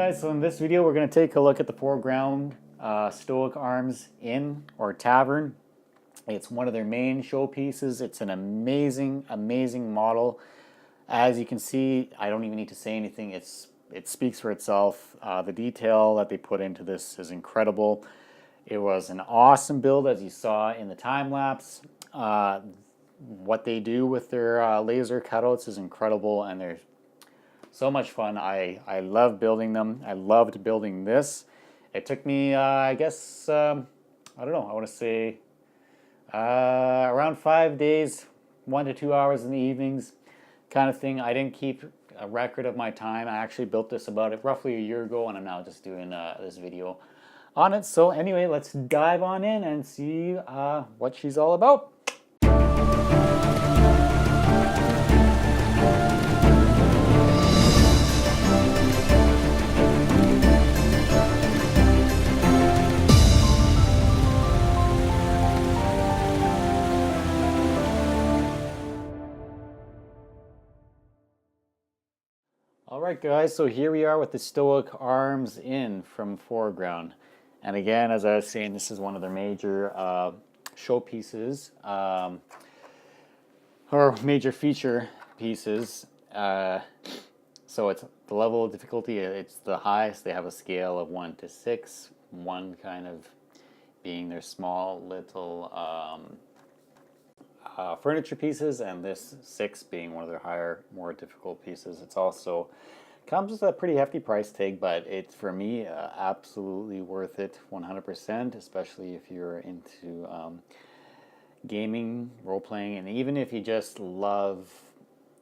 guys, so in this video we're going to take a look at the foreground Stoic Arms Inn or Tavern. It's one of their main showpieces. It's an amazing model. As you can see, I don't even need to say anything. It speaks for itself. The detail that they put into this is incredible. It was an awesome build, as you saw in the time lapse. What they do with their laser cutouts is incredible, and they're so much fun. I love building them. I loved building this. It took me, I guess, I don't know, I want to say around 5 days, 1 to 2 hours in the evenings kind of thing. I didn't keep a record of my time. I actually built this about roughly a year ago, and I'm now just doing this video on it. So anyway, let's dive on in and see what she's all about. Alright guys, so here we are with the Stoic Arms Inn from Foreground. And again, as I was saying, this is one of their major showpieces, or major feature pieces. So it's the level of difficulty, it's the highest. They have a scale of 1 to 6, 1 kind of being their small little furniture pieces, and this 6 being one of their higher, more difficult pieces. It's also comes with a pretty hefty price tag, but it's, for me, absolutely worth it 100%, especially if you're into gaming, role-playing, and even if you just love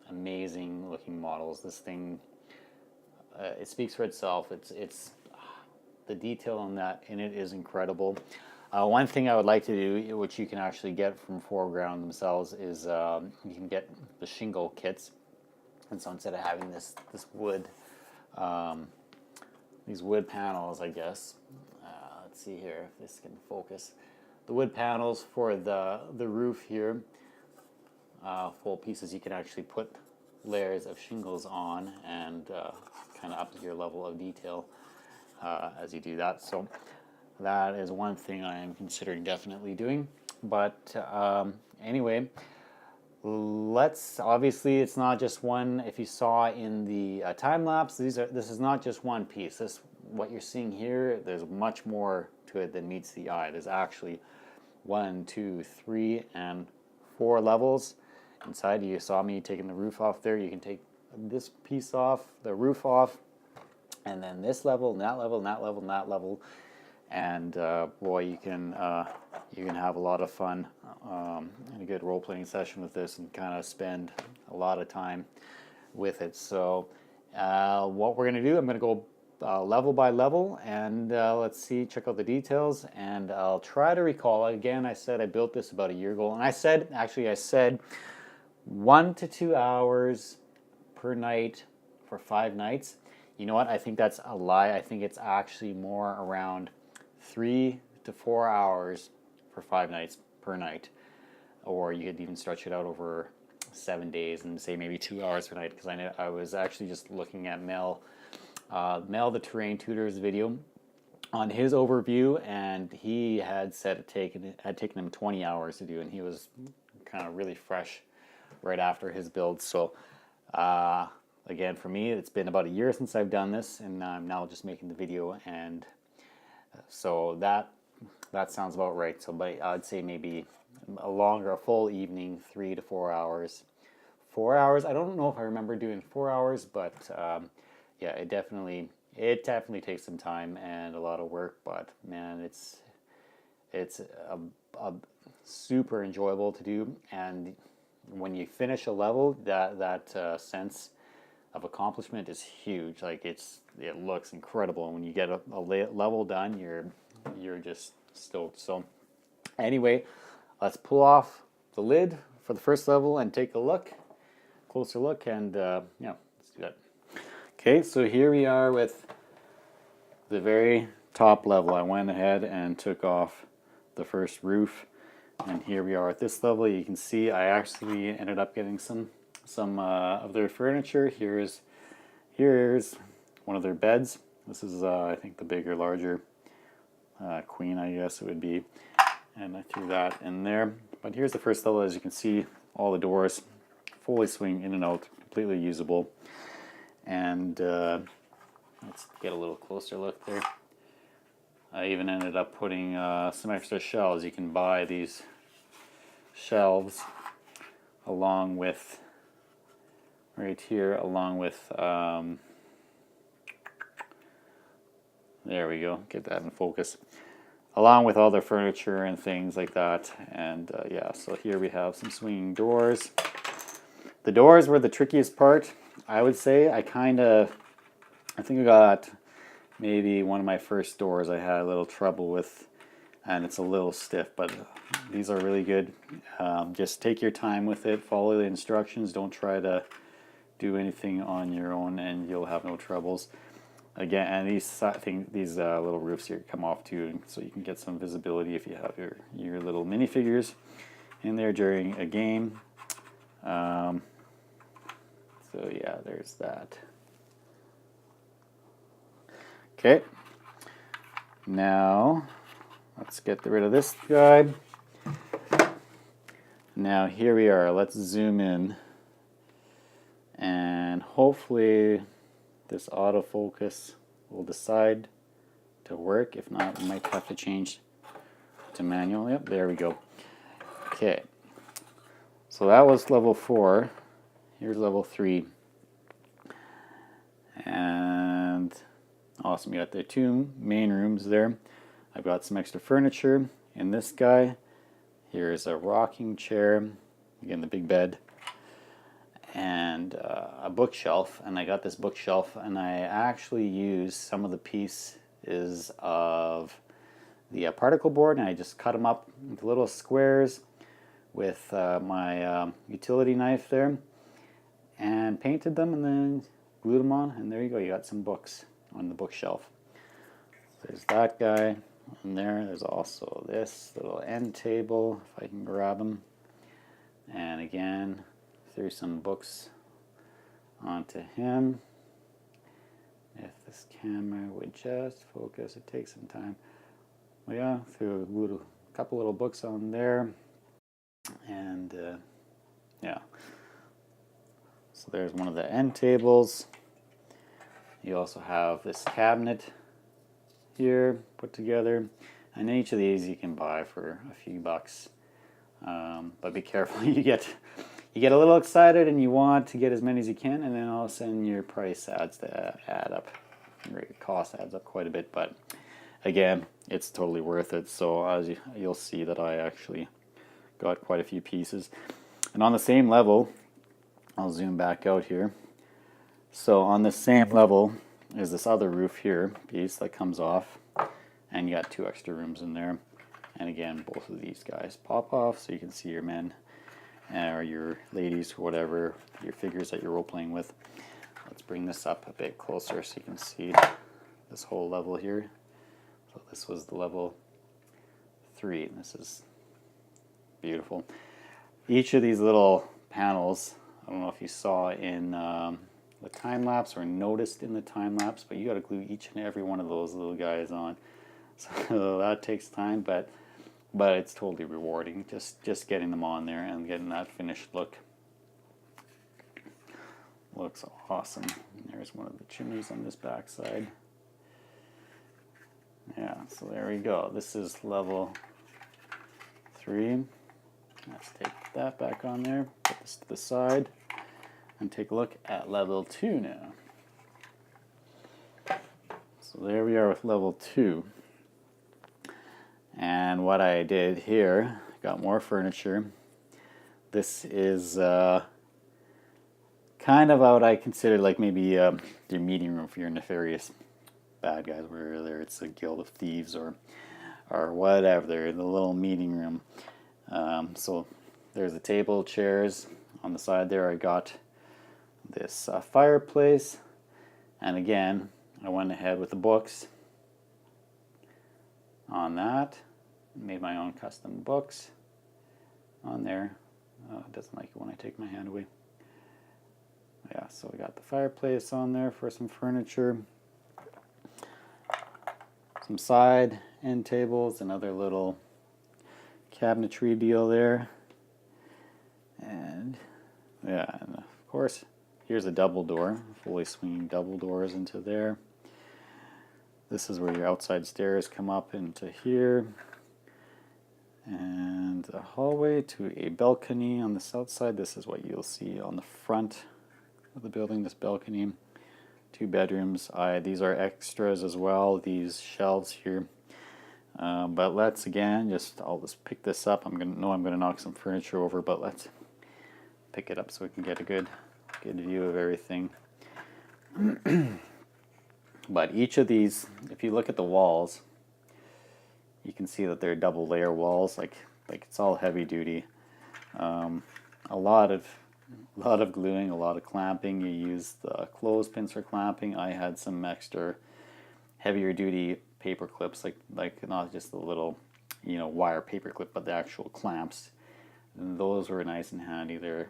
amazing looking models. This thing, it speaks for itself. It's the detail in it is incredible. One thing I would like to do, which you can actually get from Foreground themselves, is you can get the Shingle Kits. And so instead of having this wood, these wood panels, I guess, let's see here if this can focus. The wood panels for the roof here, full pieces, you can actually put layers of shingles on and kind of up to your level of detail as you do that. So that is one thing I am considering definitely doing. But anyway, obviously it's not just one. If you saw in the time lapse, this is not just one piece. What you're seeing here, there's much more to it than meets the eye. There's actually 1, 2, 3, and 4 levels inside. You saw me taking the roof off there. You can take this piece off, the roof off, and then this level, and that level, and that level, and that level. And boy, you can have a lot of fun and a good role-playing session with this, and kind of spend a lot of time with it. So what we're going to do, I'm going to go level by level, and let's see, check out the details, and I'll try to recall. Again, I said I built this about a year ago, and I said 1 to 2 hours per night for 5 nights. You know what? I think that's a lie. I think it's actually more around 3 to 4 hours for 5 nights per night, or you could even stretch it out over 7 days and say maybe 2 hours per night, because I was actually just looking at Mel the Terrain Tutor's video on his overview, and he had said it had taken him 20 hours to do, and he was kind of really fresh right after his build. So again, for me, it's been about a year since I've done this, and I'm now just making the video, and so that sounds about right. So, but I'd say maybe a full evening, 3 to 4 hours. 4 hours. I don't know if I remember doing 4 hours, but yeah, it definitely takes some time and a lot of work. But man, it's a super enjoyable to do, and when you finish a level, that sense of accomplishment is huge. Like it looks incredible, and when you get a level done, you're just stoked. So anyway, let's pull off the lid for the first level and take a closer look, and yeah, let's do that. Okay, so here we are with the very top level. I went ahead and took off the first roof, and here we are at this level. You can see I actually ended up getting some of their furniture. Here's one of their beds. This is, I think, the bigger, larger queen, I guess it would be. And I threw that in there. But here's the first level. As you can see, all the doors fully swing in and out, completely usable. And let's get a little closer look there. I even ended up putting some extra shelves. You can buy these shelves along with, right here, along with, there we go, get that in focus, along with all the furniture and things like that. And yeah, so here we have some swinging doors. The doors were the trickiest part, I would say. I think I got maybe one of my first doors I had a little trouble with, and it's a little stiff, but these are really good. Just take your time with it, follow the instructions, don't try to do anything on your own, and you'll have no troubles. Again, and these little roofs here come off too, so you can get some visibility if you have your little minifigures in there during a game. So yeah, there's that. Okay, now let's get rid of this guy. Now here we are. Let's zoom in, and hopefully this autofocus will decide to work. If not, we might have to change to manual. Yep, there we go. Okay, so that was level 4. Here's level 3. And awesome, you got the 2 main rooms there. I've got some extra furniture in this guy. Here's a rocking chair, again the big bed, and a bookshelf. And I got this bookshelf, and I actually used some of the pieces of the particle board, and I just cut them up into little squares with my utility knife there, and painted them, and then glued them on, and there you go, you got some books on the bookshelf. There's that guy in there. There's also this little end table, if I can grab them, and again threw some books onto him. If this camera would just focus, it takes some time. Well, yeah, threw a couple little books on there, and yeah. So there's one of the end tables. You also have this cabinet here put together, and each of these you can buy for a few bucks. But be careful, you get a little excited and you want to get as many as you can, and then all of a sudden your price add up. Your cost adds up quite a bit, but again, it's totally worth it. So as you'll see that I actually got quite a few pieces. And on the same level, I'll zoom back out here. So on the same level is this other roof here piece that comes off, and you got 2 extra rooms in there. And again, both of these guys pop off, so you can see your men or your ladies, whatever, your figures that you're role-playing with. Let's bring this up a bit closer so you can see this whole level here. So this was the level 3, and this is beautiful. Each of these little panels, I don't know if you saw in the time-lapse or noticed in the time-lapse, but you got to glue each and every one of those little guys on. So that takes time, but it's totally rewarding, just getting them on there and getting that finished look. Looks awesome. There's one of the chimneys on this back side. Yeah, so there we go. This is level 3. Let's take that back on there, put this to the side, and take a look at level 2 now. So there we are with level 2. And what I did here, got more furniture. This is kind of what I consider like maybe your meeting room for your nefarious bad guys, whether it's a guild of thieves or whatever, the little meeting room. So there's the table, chairs. On the side there I got this fireplace, and again I went ahead with the books on that. Made my own custom books on there. It doesn't like it when I take my hand away. Yeah, so we got the fireplace on there for some furniture. some side end tables, another little cabinetry deal there. And yeah, and of course, here's a double door, fully swinging double doors into there. This is where your outside stairs come up into here. And a hallway to a balcony on the south side. This is what you'll see on the front of the building, this balcony. 2 bedrooms. These are extras as well, these shelves here. But let's again, I'll just pick this up. I'm gonna knock some furniture over, but let's pick it up so we can get a good view of everything. But each of these, if you look at the walls, you can see that they're double layer walls, like it's all heavy duty. A lot of gluing, a lot of clamping. You use the clothespins for clamping. I had some extra heavier duty paper clips, like not just the little, wire paper clip, but the actual clamps. And those were nice and handy. They're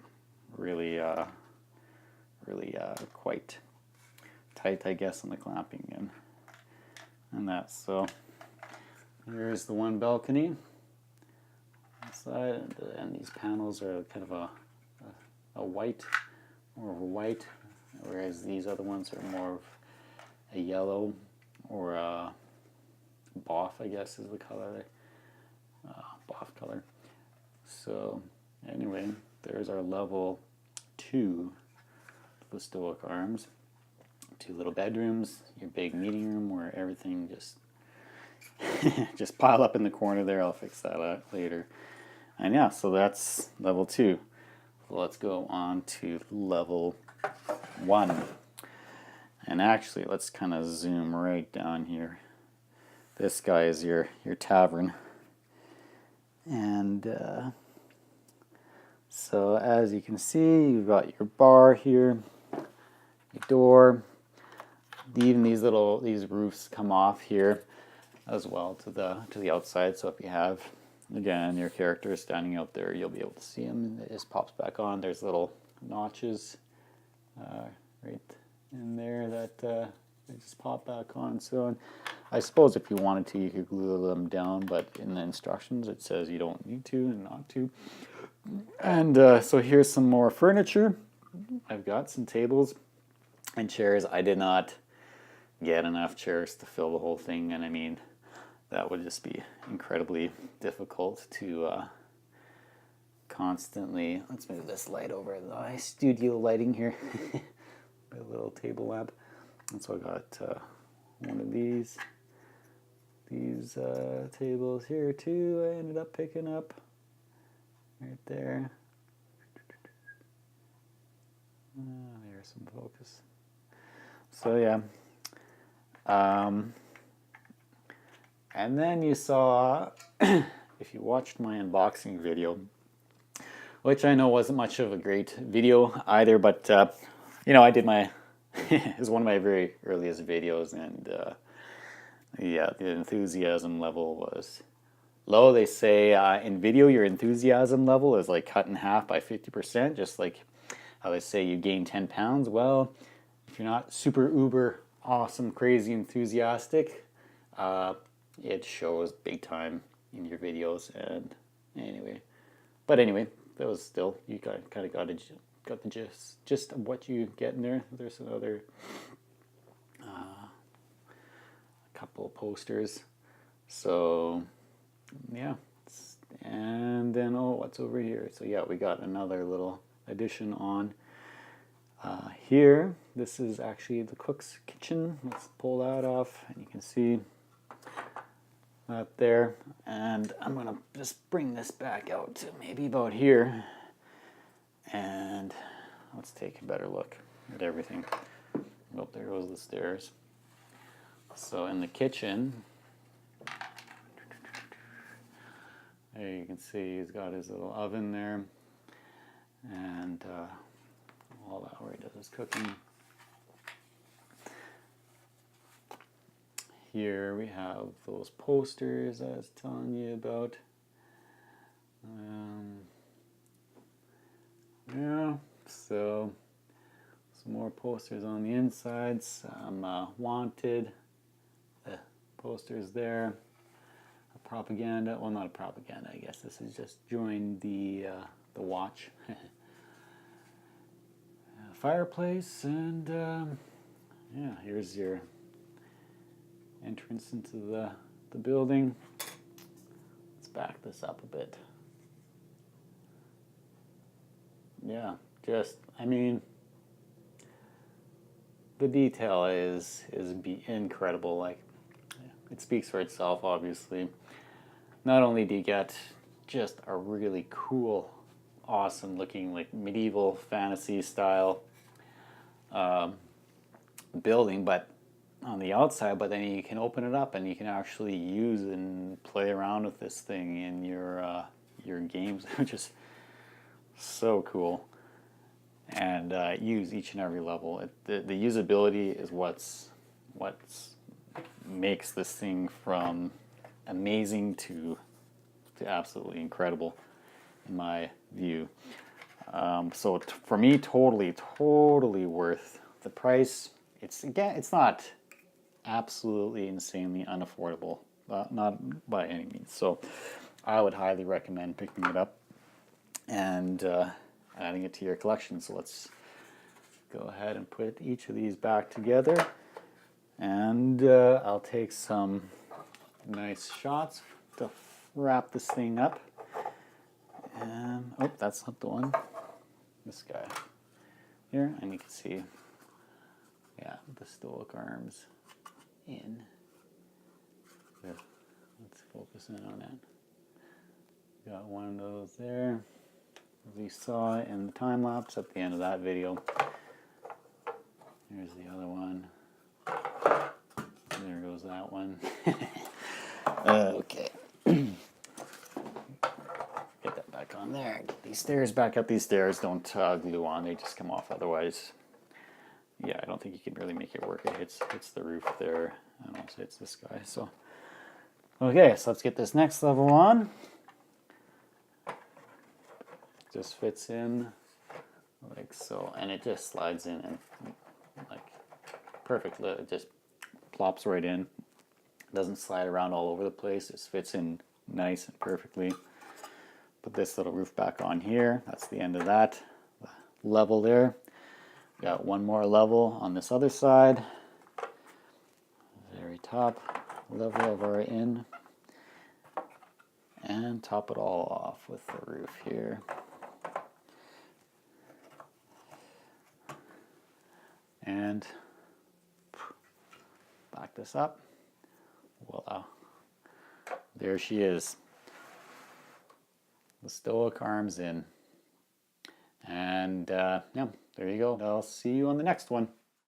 really quite tight, I guess, on the clamping and that. So here's the one balcony inside, and these panels are kind of a white, more of a white, whereas these other ones are more of a yellow or a boff, I guess is the color, boff color. So anyway, there's our level 2 of the Stoic Arms. 2 little bedrooms, your big meeting room where everything just pile up in the corner there. I'll fix that out later. And yeah, so that's level 2. So let's go on to level 1. And actually, let's kind of zoom right down here. This guy is your tavern. And so as you can see, you've got your bar here, your door. Even these roofs come off here as well to the outside. So if you have, again, your character is standing out there, you'll be able to see him. It just pops back on. There's little notches right in there that they just pop back on. So I suppose if you wanted to, you could glue them down, but in the instructions it says you don't need to and not to. And so here's some more furniture. I've got some tables and chairs. I did not get enough chairs to fill the whole thing, and I mean, that would just be incredibly difficult to constantly. Let's move this light over, the studio lighting here. A little table lamp. And so I got one of these tables here too. I ended up picking up right there. There's some focus. So yeah. And then you saw, if you watched my unboxing video, which I know wasn't much of a great video either, but I did it was one of my very earliest videos, and yeah, the enthusiasm level was low. They say in video your enthusiasm level is like cut in half by 50%, just like how they say you gain 10 pounds. Well, if you're not super uber awesome, crazy enthusiastic, it shows big time in your videos. And anyway, that was still, you kind of got the gist of what you get in there. There's another couple of posters. So yeah, and then what's over here? So yeah, we got another little addition on here. This is actually the cook's kitchen. Let's pull that off, and you can see that there. And I'm gonna just bring this back out to maybe about here, and let's take a better look at everything. Oh, there goes the stairs. So in the kitchen, there you can see he's got his little oven there, and all that where he does his cooking. Here we have those posters I was telling you about. Yeah, so some more posters on the inside, some wanted posters there. A propaganda, well, not a propaganda, I guess this is just join the watch. Fireplace, and yeah, here's your entrance into the building. Let's back this up a bit. Yeah, just, I mean, the detail is incredible. Like, it speaks for itself, obviously. Not only do you get just a really cool, awesome looking, like medieval fantasy style building, but on the outside, but then you can open it up and you can actually use and play around with this thing in your games, which is so cool. And use each and every level. The usability is what's makes this thing from amazing to absolutely incredible, in my view. So for me, totally worth the price. It's not absolutely insanely unaffordable, not by any means. So I would highly recommend picking it up and adding it to your collection. So let's go ahead and put each of these back together, and I'll take some nice shots to wrap this thing up. And oh, that's not the one. This guy here, and you can see, yeah, the Stoic arms in. Here, let's focus in on that. Got one of those there, as we saw in the time lapse at the end of that video. Here's the other one. There goes that one. Okay. Get that back on there. Get these stairs back up. These stairs don't glue on. They just come off otherwise. Yeah, I don't think you can really make it work. It hits the roof there, and also hits this guy. So, okay, so let's get this next level on. Just fits in like so, and it just slides in and like perfectly. It just plops right in. Doesn't slide around all over the place. It fits in nice and perfectly. Put this little roof back on here. That's the end of that level there. Got one more level on this other side. Very top level of our inn. And top it all off with the roof here. And back this up. Voila. There she is. The Stoic arms in. And yeah, there you go. I'll see you on the next one.